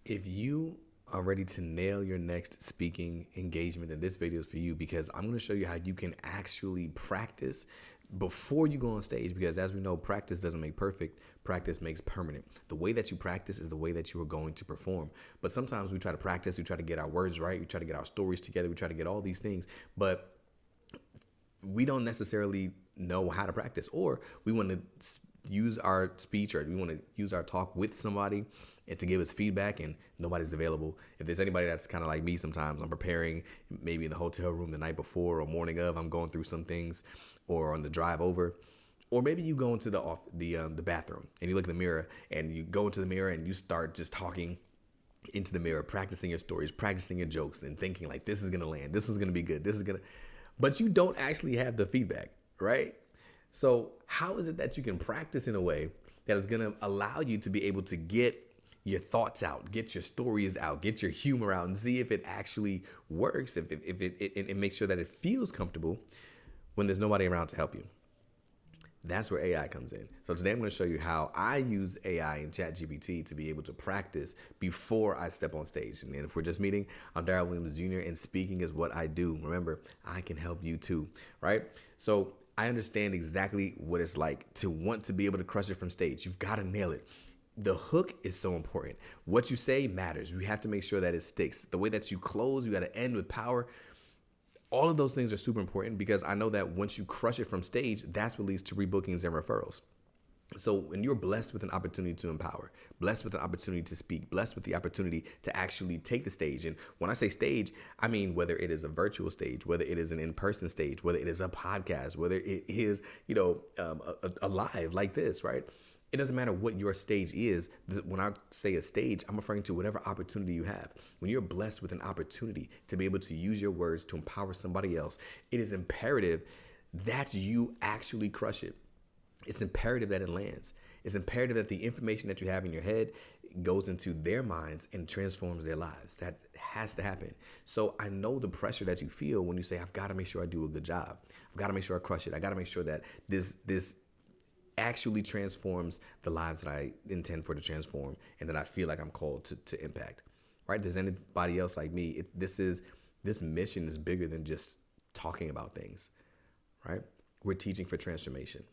If you are ready to nail your next speaking engagement, then this video is for you, because I'm going to show you how you can actually practice before you go on stage. Because as we know, practice doesn't make perfect, practice makes permanent. The way that you practice is the way that you are going to perform. But sometimes we try to practice, we try to get our words right, we try to get our stories together, we try to get all these things, but we don't necessarily know how to practice, or we want to use our speech, or we want to use our talk with somebody and to give us feedback, and nobody's available. If there's anybody that's kind of like me, sometimes I'm preparing maybe in the hotel room the night before or morning of, I'm going through some things, or on the drive over. Or maybe you go into the bathroom and you look in the mirror, and you go into the mirror and you start just talking into the mirror, practicing your stories, practicing your jokes, and thinking like, this is gonna land, this is gonna be good, this is gonna, but you don't actually have the feedback, right? So how is it that you can practice in a way that is gonna allow you to be able to get your thoughts out, get your stories out, get your humor out, and see if it actually works, if it makes sure that it feels comfortable when there's nobody around to help you? That's where AI comes in. So today I'm going to show you how I use AI and ChatGPT to be able to practice before I step on stage. And then if we're just meeting, I'm Darrell Williams Jr., and speaking is what I do. Remember, I can help you too, right? So I understand exactly what it's like to want to be able to crush it from stage. You've got to nail it. The hook is so important. What you say matters. You have to make sure that it sticks. The way that you close, you got to end with power. All of those things are super important, because I know that once you crush it from stage, that's what leads to rebookings and referrals. So when you're blessed with an opportunity to empower, blessed with an opportunity to speak, blessed with the opportunity to actually take the stage. And when I say stage, I mean whether it is a virtual stage, whether it is an in-person stage, whether it is a podcast, whether it is, a live like this, right? It doesn't matter what your stage is. When I say a stage, I'm referring to whatever opportunity you have. When you're blessed with an opportunity to be able to use your words to empower somebody else, it is imperative that you actually crush it. It's imperative that it lands. It's imperative that the information that you have in your head goes into their minds and transforms their lives. That has to happen. So I know the pressure that you feel when you say, I've got to make sure I do a good job. I've got to make sure I crush it. I got to make sure that this actually transforms the lives that I intend for to transform, and that I feel like I'm called to impact, right? There's anybody else like me, this mission is bigger than just talking about things, right? We're teaching for transformation.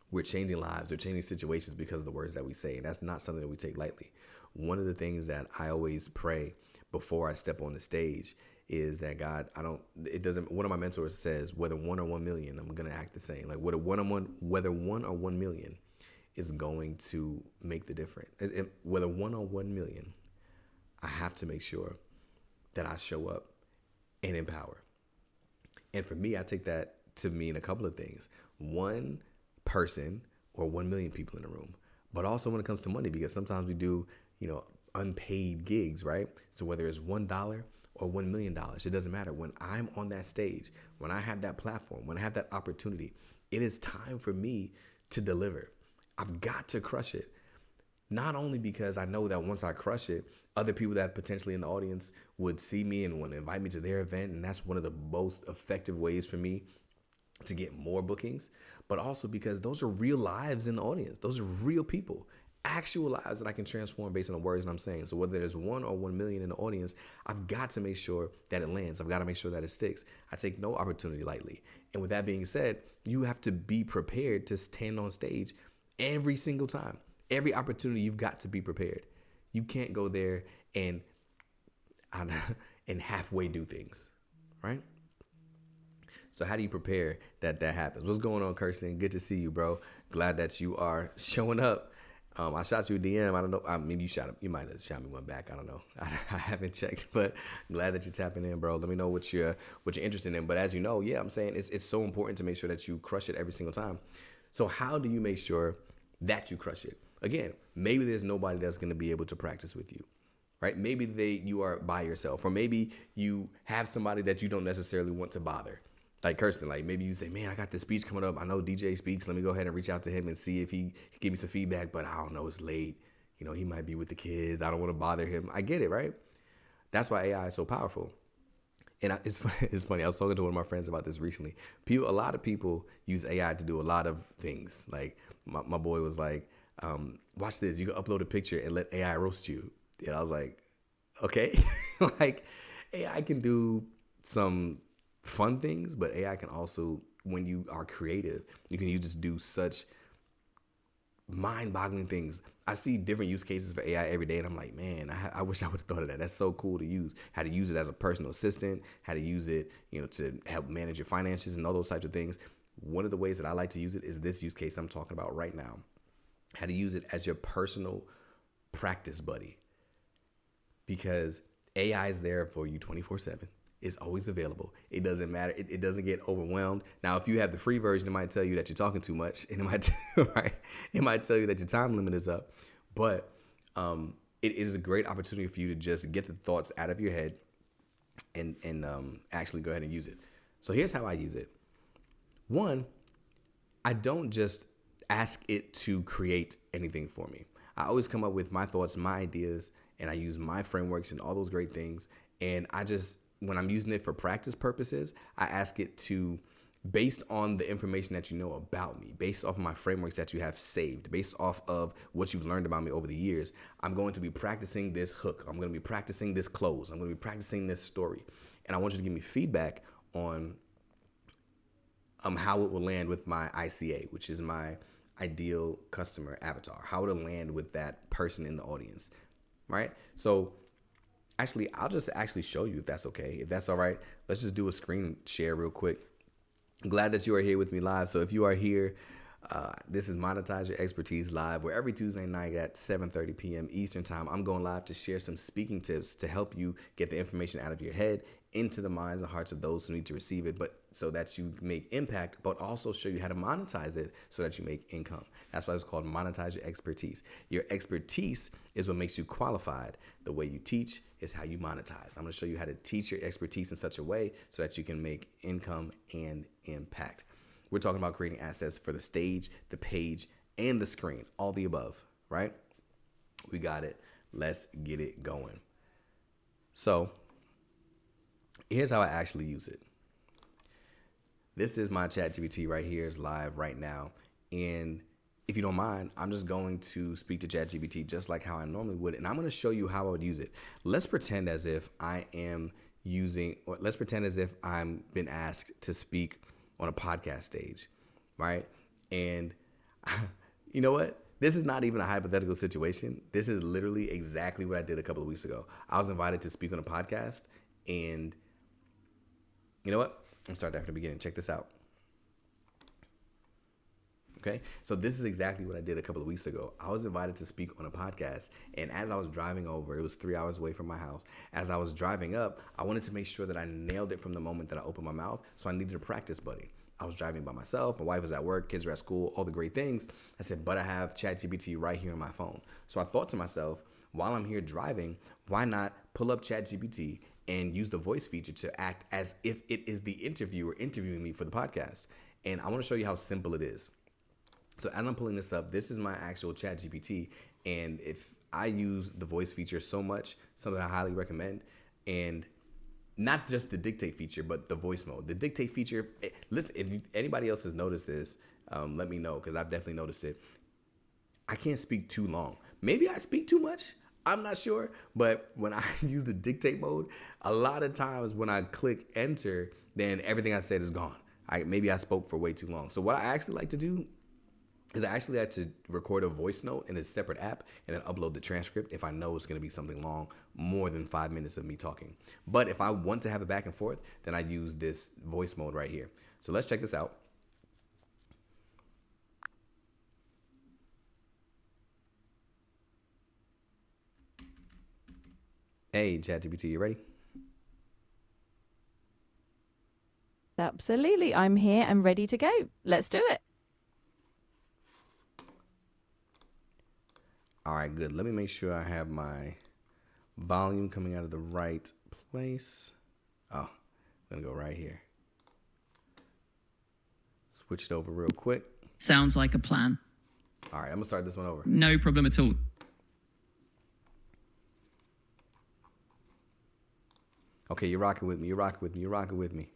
We're changing lives. We're changing situations because of the words that we say, and that's not something that we take lightly. One of the things that I always pray before I step on the stage is that, God, one of my mentors says, whether 1 or 1 million, I'm going to act the same. Like whether 1 or 1 million is going to make the difference. Whether 1 or 1 million, I have to make sure that I show up and empower. And for me, I take that to mean a couple of things. One person or 1 million people in the room, but also when it comes to money, because sometimes we do, unpaid gigs, right? So whether it's $1 or $1 million, it doesn't matter. When I'm on that stage, when I have that platform, when I have that opportunity, it is time for me to deliver. I've got to crush it. Not only because I know that once I crush it, other people that potentially in the audience would see me and want to invite me to their event, and that's one of the most effective ways for me to get more bookings, but also because those are real lives in the audience. Those are real people, actual lives that I can transform based on the words that I'm saying. So whether there's 1 or 1 million in the audience, I've got to make sure that it lands. I've got to make sure that it sticks. I take no opportunity lightly. And with that being said, you have to be prepared to stand on stage every single time. Every opportunity, you've got to be prepared. You can't go there and halfway do things, right? So how do you prepare that happens? What's going on, Kirsten? Good to see you, bro. Glad that you are showing up. I shot you a DM. I don't know. I mean, you might have shot me one back. I don't know. I haven't checked, but glad that you're tapping in, bro. Let me know what you're interested in. But as you know, yeah, I'm saying it's so important to make sure that you crush it every single time. So how do you make sure that you crush it? Again, maybe there's nobody that's going to be able to practice with you, right? Maybe you are by yourself, or maybe you have somebody that you don't necessarily want to bother. Like Kirsten, like maybe you say, man, I got this speech coming up. I know DJ speaks. Let me go ahead and reach out to him and see if he can give me some feedback. But I don't know, it's late. He might be with the kids. I don't want to bother him. I get it, right? That's why AI is so powerful. And it's funny. I was talking to one of my friends about this recently. A lot of people use AI to do a lot of things. Like my boy was like, watch this. You can upload a picture and let AI roast you. And I was like, okay, like AI can do some fun things, but AI can also, when you are creative, you can use it to do such mind-boggling things. I see different use cases for AI every day, and I'm like, man, I wish I would have thought of that. That's so cool to use. How to use it as a personal assistant, how to use it, to help manage your finances and all those types of things. One of the ways that I like to use it is this use case I'm talking about right now. How to use it as your personal practice buddy, because AI is there for you 24/7. It's always available. It doesn't matter. It doesn't get overwhelmed. Now, if you have the free version, it might tell you that you're talking too much, and it might right. It might tell you that your time limit is up. But it is a great opportunity for you to just get the thoughts out of your head and actually go ahead and use it. So here's how I use it. One, I don't just ask it to create anything for me. I always come up with my thoughts, my ideas, and I use my frameworks and all those great things. And when I'm using it for practice purposes, I ask it to, based on the information that you know about me, based off of my frameworks that you have saved, based off of what you've learned about me over the years, I'm going to be practicing this hook. I'm going to be practicing this close. I'm going to be practicing this story. And I want you to give me feedback on how it will land with my ICA, which is my ideal customer avatar, how it'll land with that person in the audience, right? So actually, I'll just actually show you if that's okay. If that's all right, let's just do a screen share real quick. I'm glad that you are here with me live. So if you are here, this is Monetize Your Expertise Live, where every Tuesday night at 7:30 p.m. Eastern Time, I'm going live to share some speaking tips to help you get the information out of your head into the minds and hearts of those who need to receive it, but so that you make impact, but also show you how to monetize it so that you make income. That's why it's called Monetize Your Expertise. Your expertise is what makes you qualified. The way you teach is how you monetize. I'm going to show you how to teach your expertise in such a way so that you can make income and impact. We're talking about creating assets for the stage, the page, and the screen, all the above, right? We got it. Let's get it going. So here's how I actually use it. This is my ChatGPT right here. It's live right now. And if you don't mind, I'm just going to speak to ChatGPT just like how I normally would. And I'm going to show you how I would use it. Let's pretend as if let's pretend as if I'm been asked to speak on a podcast stage, right? And you know what? This is not even a hypothetical situation. This is literally exactly what I did a couple of weeks ago. I was invited to speak on a podcast, and you know what? I'm start that from the beginning. Check this out. Okay, so this is exactly what I did a couple of weeks ago. I was invited to speak on a podcast, and as I was driving over, it was 3 hours away from my house. As I was driving up, I wanted to make sure that I nailed it from the moment that I opened my mouth, so I needed a practice buddy. I was driving by myself, my wife was at work, kids are at school, all the great things. I said, but I have ChatGPT right here on my phone. So I thought to myself, while I'm here driving, why not pull up ChatGPT and use the voice feature to act as if it is the interviewer interviewing me for the podcast. And I want to show you how simple it is. So as I'm pulling this up, this is my actual ChatGPT. And if I use the voice feature so much, something I highly recommend, and not just the dictate feature, but the voice mode. The dictate feature, listen, if anybody else has noticed this, let me know, because I've definitely noticed it. I can't speak too long. Maybe I speak too much. I'm not sure. But when I use the dictate mode, a lot of times when I click enter, then everything I said is gone. Maybe I spoke for way too long. So what I actually like to do is I actually had to record a voice note in a separate app and then upload the transcript if I know it's going to be something long, more than 5 minutes of me talking. But if I want to have it back and forth, then I use this voice mode right here. So let's check this out. Hey, ChatGPT, you ready? Absolutely. I'm here and ready to go. Let's do it. All right, good. Let me make sure I have my volume coming out of the right place. Oh, I'm going to go right here. Switch it over real quick. Sounds like a plan. All right, I'm going to start this one over. No problem at all. Okay, you're rocking with me. You're rocking with me. You're rocking with me.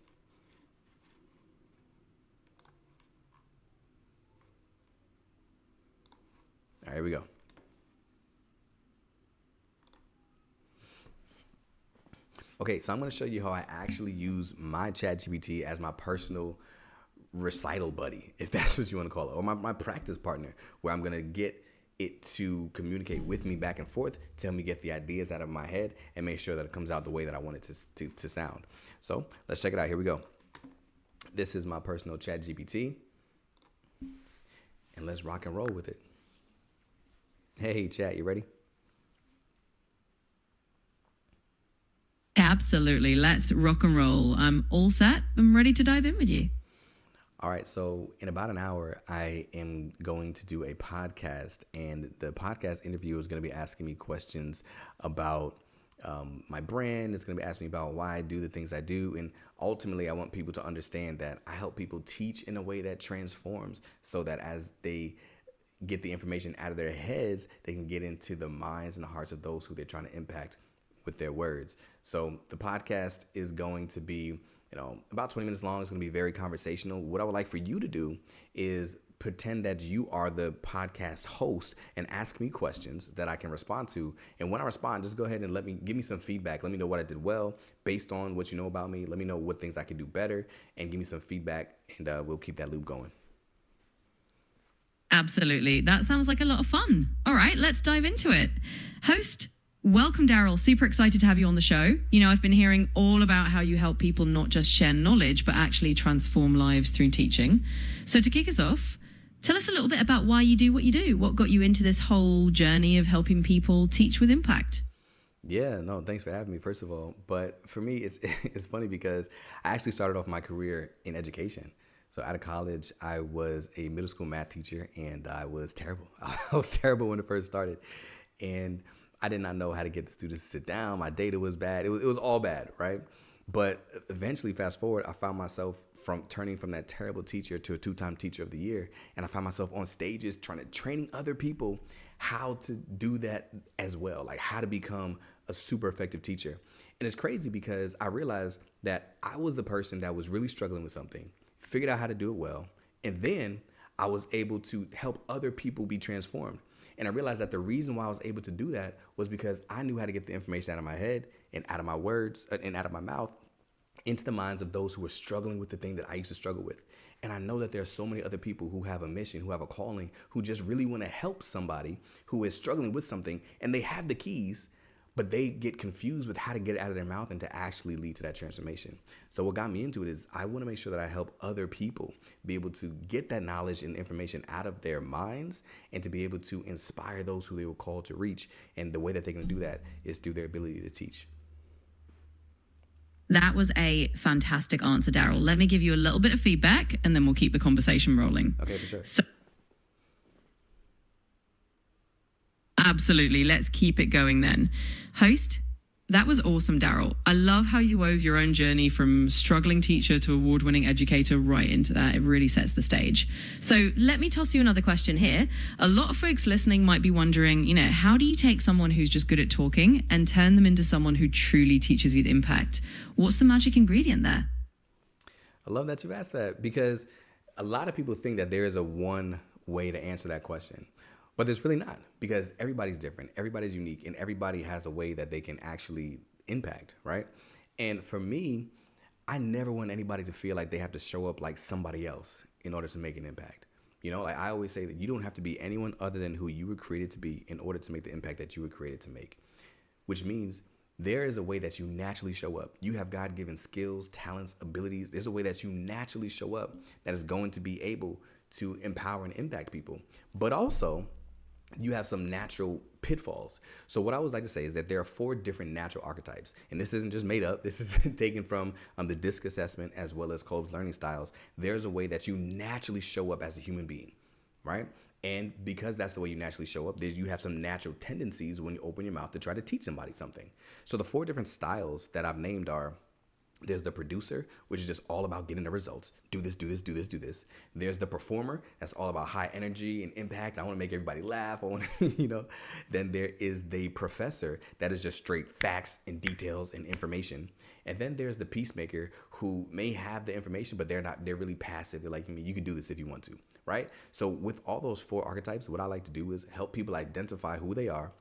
All right, here we go. Okay, so I'm going to show you how I actually use my ChatGPT as my personal recital buddy, if that's what you want to call it, or my practice partner, where I'm going to get it to communicate with me back and forth, tell me get the ideas out of my head, and make sure that it comes out the way that I want it to sound. So let's check it out. Here we go. This is my personal ChatGPT, and let's rock and roll with it. Hey, chat, you ready? Absolutely. Let's rock and roll. I'm all set. I'm ready to dive in with you. All right, so in about an hour, I am going to do a podcast, and the podcast interview is going to be asking me questions about my brand. It's going to be asking me about why I do the things I do, and ultimately, I want people to understand that I help people teach in a way that transforms, so that as they get the information out of their heads, they can get into the minds and the hearts of those who they're trying to impact with their words. So the podcast is going to be about 20 minutes long. It's going to be very conversational. What I would like for you to do is pretend that you are the podcast host and ask me questions that I can respond to. And when I respond, just go ahead and give me some feedback. Let me know what I did well based on what you know about me. Let me know what things I could do better and give me some feedback, and we'll keep that loop going. Absolutely. That sounds like a lot of fun. All right, let's dive into it. Host, welcome, Daryl. Super excited to have you on the show. I've been hearing all about how you help people not just share knowledge, but actually transform lives through teaching. So to kick us off, tell us a little bit about why you do what you do. What got you into this whole journey of helping people teach with impact? Yeah, no, thanks for having me, first of all. But for me, it's funny because I actually started off my career in education. So out of college, I was a middle school math teacher, and I was terrible. I was terrible when it first started. And I did not know how to get the students to sit down. My data was bad. It was all bad, right? But eventually, fast forward, I found myself turning from that terrible teacher to a 2-time teacher of the year. And I found myself on stages training other people how to do that as well, like how to become a super effective teacher. And it's crazy because I realized that I was the person that was really struggling with something, figured out how to do it well, and then I was able to help other people be transformed. And I realized that the reason why I was able to do that was because I knew how to get the information out of my head and out of my words and out of my mouth into the minds of those who were struggling with the thing that I used to struggle with. And I know that there are so many other people who have a mission, who have a calling, who just really want to help somebody who is struggling with something, and they have the keys, but they get confused with how to get it out of their mouth and to actually lead to that transformation. So what got me into it is I want to make sure that I help other people be able to get that knowledge and information out of their minds and to be able to inspire those who they were called to reach. And the way that they can do that is through their ability to teach. That was a fantastic answer, Daryl. Let me give you a little bit of feedback, and then we'll keep the conversation rolling. Okay, for sure. So, absolutely. Let's keep it going then. Host, that was awesome, Daryl. I love how you wove your own journey from struggling teacher to award-winning educator right into that. It really sets the stage. So let me toss you another question here. A lot of folks listening might be wondering, how do you take someone who's just good at talking and turn them into someone who truly teaches with impact? What's the magic ingredient there? I love that you've asked that, because a lot of people think that there is a one way to answer that question. But there's really not, because everybody's different, everybody's unique, and everybody has a way that they can actually impact, right? And for me, I never want anybody to feel like they have to show up like somebody else in order to make an impact. Like I always say that you don't have to be anyone other than who you were created to be in order to make the impact that you were created to make, which means there is a way that you naturally show up. You have God-given skills, talents, abilities. There's a way that you naturally show up that is going to be able to empower and impact people. But also, you have some natural pitfalls. So what I always like to say is that there are 4 different natural archetypes. And this isn't just made up. This is taken from the DISC assessment as well as Kolb's learning styles. There's a way that you naturally show up as a human being, right? And because that's the way you naturally show up, you have some natural tendencies when you open your mouth to try to teach somebody something. So the 4 different styles that I've named are: there's the producer, which is just all about getting the results. Do this, do this, do this, do this. There's the performer. That's all about high energy and impact. I want to make everybody laugh. I want to, Then there is the professor. That is just straight facts and details and information. And then there's the peacemaker, who may have the information, but they're really passive. They're like, you can do this if you want to, right? So with all those 4 archetypes, what I like to do is help people identify who they are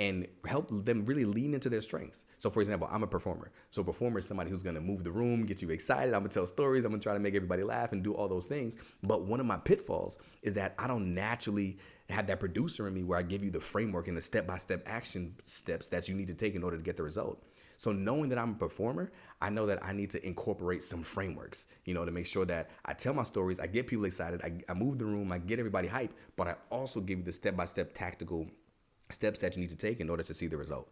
and help them really lean into their strengths. So for example, I'm a performer. So a performer is somebody who's going to move the room, get you excited. I'm going to tell stories. I'm going to try to make everybody laugh and do all those things. But one of my pitfalls is that I don't naturally have that producer in me where I give you the framework and the step-by-step action steps that you need to take in order to get the result. So knowing that I'm a performer, I know that I need to incorporate some frameworks, to make sure that I tell my stories, I get people excited, I move the room, I get everybody hyped, but I also give you the step-by-step tactical steps that you need to take in order to see the result.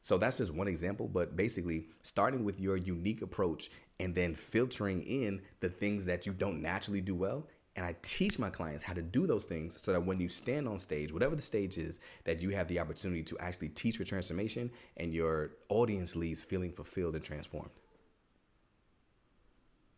So that's just one example, but basically starting with your unique approach and then filtering in the things that you don't naturally do well. And I teach my clients how to do those things so that when you stand on stage, whatever the stage is, that you have the opportunity to actually teach for transformation and your audience leaves feeling fulfilled and transformed.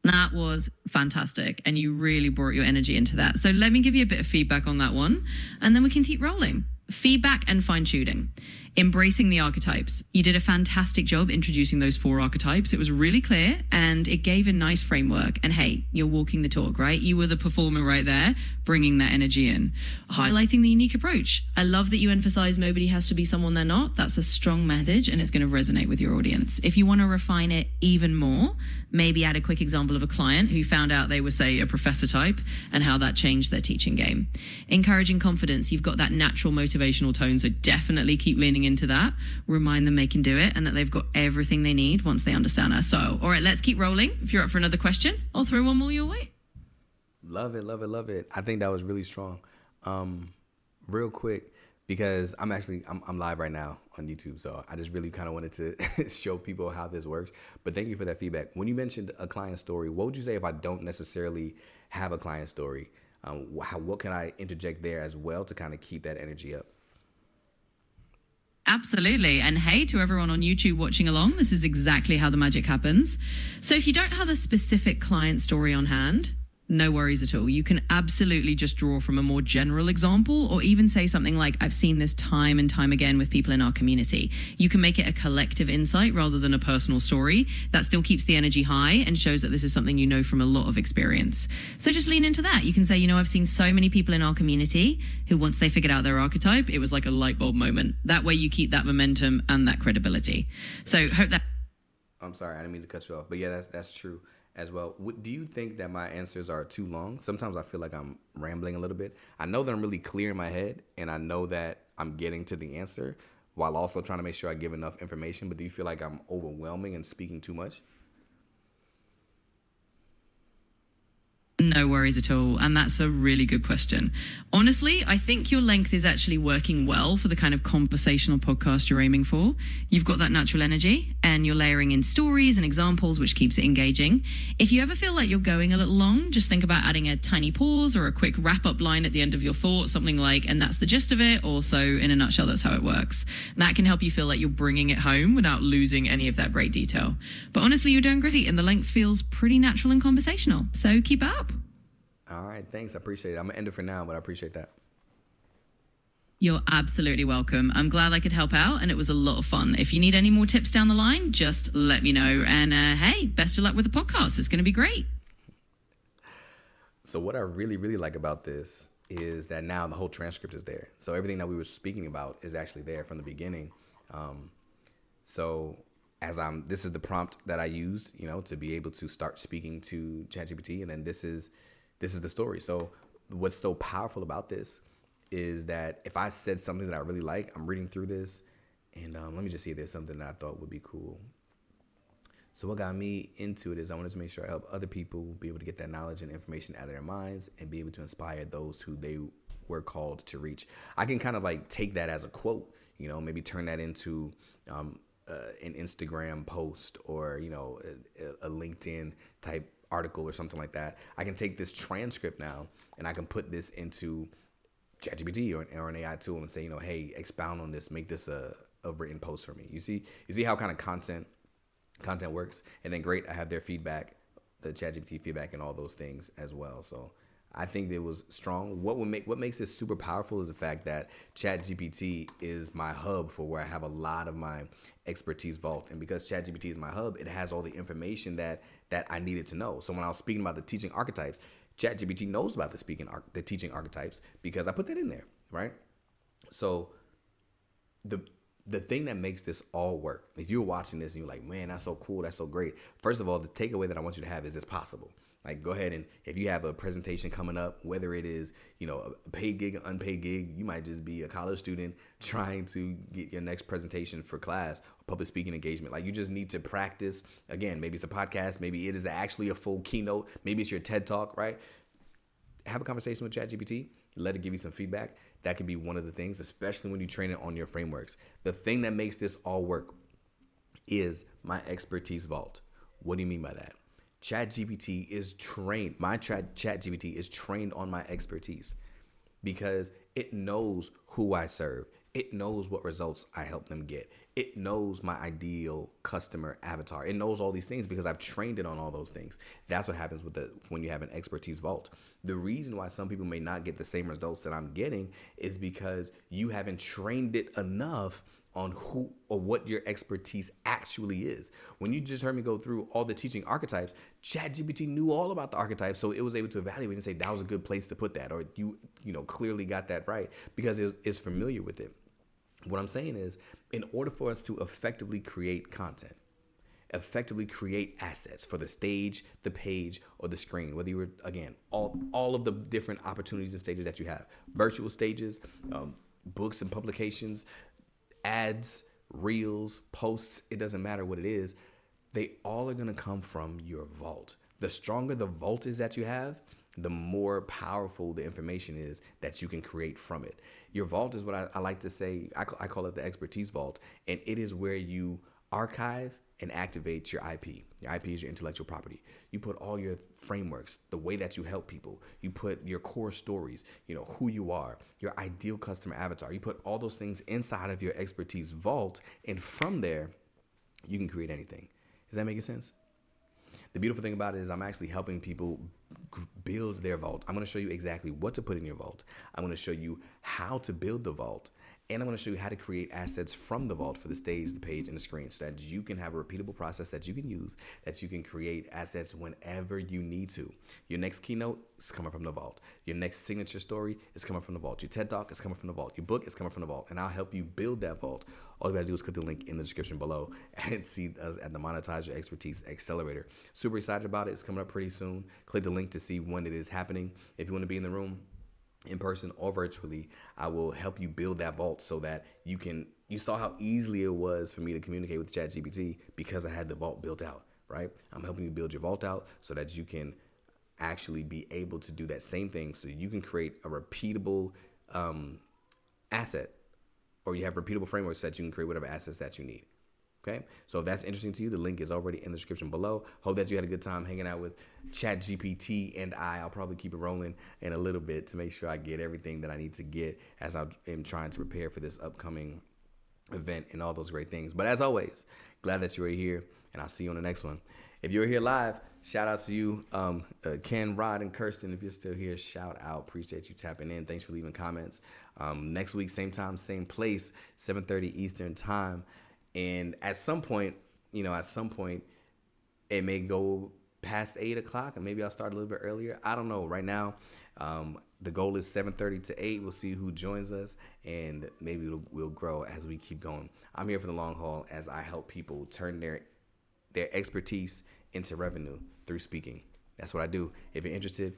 That was fantastic. And you really brought your energy into that. So let me give you a bit of feedback on that one, and then we can keep rolling. Feedback and fine-tuning. Embracing the archetypes. You did a fantastic job introducing those 4 archetypes. It was really clear and it gave a nice framework. And hey, you're walking the talk, right? You were the performer right there, bringing that energy in. Highlighting the unique approach. I love that you emphasize nobody has to be someone they're not. That's a strong message and it's going to resonate with your audience. If you want to refine it even more, maybe add a quick example of a client who found out they were, say, a professor type and how that changed their teaching game. Encouraging confidence. You've got that natural motivational tone, so definitely keep leaning into that. Remind them they can do it and that they've got everything they need once they understand our style. All right, let's keep rolling. If you're up for another question, I'll throw one more your way. Love it, love it, love it. I think that was really strong. Real quick, because I'm live right now on YouTube, so I just really kind of wanted to show people how this works. But thank you for that feedback. When you mentioned a client story, what would you say if I don't necessarily have a client story? What can I interject there as well to kind of keep that energy up? Absolutely. And hey, to everyone on YouTube watching along, this is exactly how the magic happens. So if you don't have a specific client story on hand, no worries at all. You can absolutely just draw from a more general example, or even say something like, I've seen this time and time again with people in our community. You can make it a collective insight rather than a personal story. That still keeps the energy high and shows that this is something you know from a lot of experience. So just lean into that. You can say, I've seen so many people in our community who, once they figured out their archetype, it was like a light bulb moment. That way you keep that momentum and that credibility. So hope that... I'm sorry, I didn't mean to cut you off, but yeah, that's true as well. Do you think that my answers are too long? Sometimes I feel like I'm rambling a little bit. I know that I'm really clear in my head, and I know that I'm getting to the answer while also trying to make sure I give enough information, but do you feel like I'm overwhelming and speaking too much? No worries at all. And that's a really good question. Honestly, I think your length is actually working well for the kind of conversational podcast you're aiming for. You've got that natural energy and you're layering in stories and examples, which keeps it engaging. If you ever feel like you're going a little long, just think about adding a tiny pause or a quick wrap-up line at the end of your thought, something like, and that's the gist of it, or so in a nutshell, that's how it works. That can help you feel like you're bringing it home without losing any of that great detail. But honestly, you're doing great and the length feels pretty natural and conversational. So keep it up. All right, thanks. I appreciate it. I'm gonna end it for now, but I appreciate that. You're absolutely welcome. I'm glad I could help out and it was a lot of fun. If you need any more tips down the line, just let me know. And hey, best of luck with the podcast. It's going to be great. So what I really, really like about this is that now the whole transcript is there. So everything that we were speaking about is actually there from the beginning. So this is the prompt that I used, to be able to start speaking to ChatGPT. And then this is the story. So what's so powerful about this is that if I said something that I really like, I'm reading through this, and let me just see if there's something that I thought would be cool. So what got me into it is I wanted to make sure I help other people be able to get that knowledge and information out of their minds and be able to inspire those who they were called to reach. I can kind of like take that as a quote, maybe turn that into an Instagram post or, a LinkedIn type article or something like that. I can take this transcript now and I can put this into ChatGPT or an AI tool and say, hey, expound on this, make this a written post for me. You see how kind of content works. And then great, I have their feedback, the ChatGPT feedback and all those things as well. So I think it was strong. What makes this super powerful is the fact that ChatGPT is my hub for where I have a lot of my expertise vault. And because ChatGPT is my hub, it has all the information that I needed to know. So when I was speaking about the teaching archetypes, ChatGPT knows about the teaching archetypes because I put that in there, right? So The thing that makes this all work, if you're watching this and you're like, man, that's so cool, that's so great. First of all, the takeaway that I want you to have is it's possible. Like, go ahead and if you have a presentation coming up, whether it is, a paid gig, unpaid gig, you might just be a college student trying to get your next presentation for class, public speaking engagement. Like, you just need to practice. Again, maybe it's a podcast, maybe it is actually a full keynote, maybe it's your TED Talk, right? Have a conversation with ChatGPT. Let it give you some feedback. That could be one of the things, especially when you train it on your frameworks. The thing that makes this all work is my expertise vault. What do you mean by that? ChatGPT is trained. My ChatGPT is trained on my expertise because it knows who I serve. It knows what results I help them get. It knows my ideal customer avatar. It knows all these things because I've trained it on all those things. That's what happens when you have an expertise vault. The reason why some people may not get the same results that I'm getting is because you haven't trained it enough on who or what your expertise actually is. When you just heard me go through all the teaching archetypes, ChatGPT knew all about the archetypes, so it was able to evaluate and say that was a good place to put that, or you clearly got that right because it's familiar with it. What I'm saying is, in order for us to effectively create content, effectively create assets for the stage, the page, or the screen, whether you were, again, all of the different opportunities and stages that you have, virtual stages, books and publications, ads, reels, posts, it doesn't matter what it is. They all are going to come from your vault. The stronger the vault is that you have, the more powerful the information is that you can create from it. Your vault is what I like to say, I call it the expertise vault, and it is where you archive and activate your IP. Your IP is your intellectual property. You put all your frameworks, the way that you help people. You put your core stories, who you are, your ideal customer avatar. You put all those things inside of your expertise vault, and from there, you can create anything. Is that making sense? The beautiful thing about it is I'm actually helping people build their vault. I'm going to show you exactly what to put in your vault. I'm going to show you how to build the vault. And I'm going to show you how to create assets from the vault for the stage, the page, and the screen so that you can have a repeatable process that you can use, that you can create assets whenever you need to. Your next keynote is coming from the vault. Your next signature story is coming from the vault. Your TED Talk is coming from the vault. Your book is coming from the vault. And I'll help you build that vault. All you got to do is click the link in the description below and see us at the Monetize Your Expertise Accelerator. Super excited about it. It's coming up pretty soon. Click the link to see when it is happening. If you want to be in the room, in person or virtually, I will help you build that vault so that you saw how easily it was for me to communicate with ChatGPT because I had the vault built out, right? I'm helping you build your vault out so that you can actually be able to do that same thing so you can create a repeatable asset, or you have repeatable frameworks that you can create whatever assets that you need. Okay, so if that's interesting to you, the link is already in the description below. Hope that you had a good time hanging out with ChatGPT and I'll probably keep it rolling in a little bit to make sure I get everything that I need to get as I am trying to prepare for this upcoming event and all those great things. But as always, glad that you are here, and I'll see you on the next one. If you're here live, shout out to you, Ken, Rod, and Kirsten. If you're still here, shout out. Appreciate you tapping in. Thanks for leaving comments. Next week, same time, same place, 7:30 Eastern time. And at some point, it may go past 8 o'clock, and maybe I'll start a little bit earlier. I don't know. Right now, the goal is 7:30 to 8. We'll see who joins us, and maybe we'll grow as we keep going. I'm here for the long haul as I help people turn their expertise into revenue through speaking. That's what I do. If you're interested,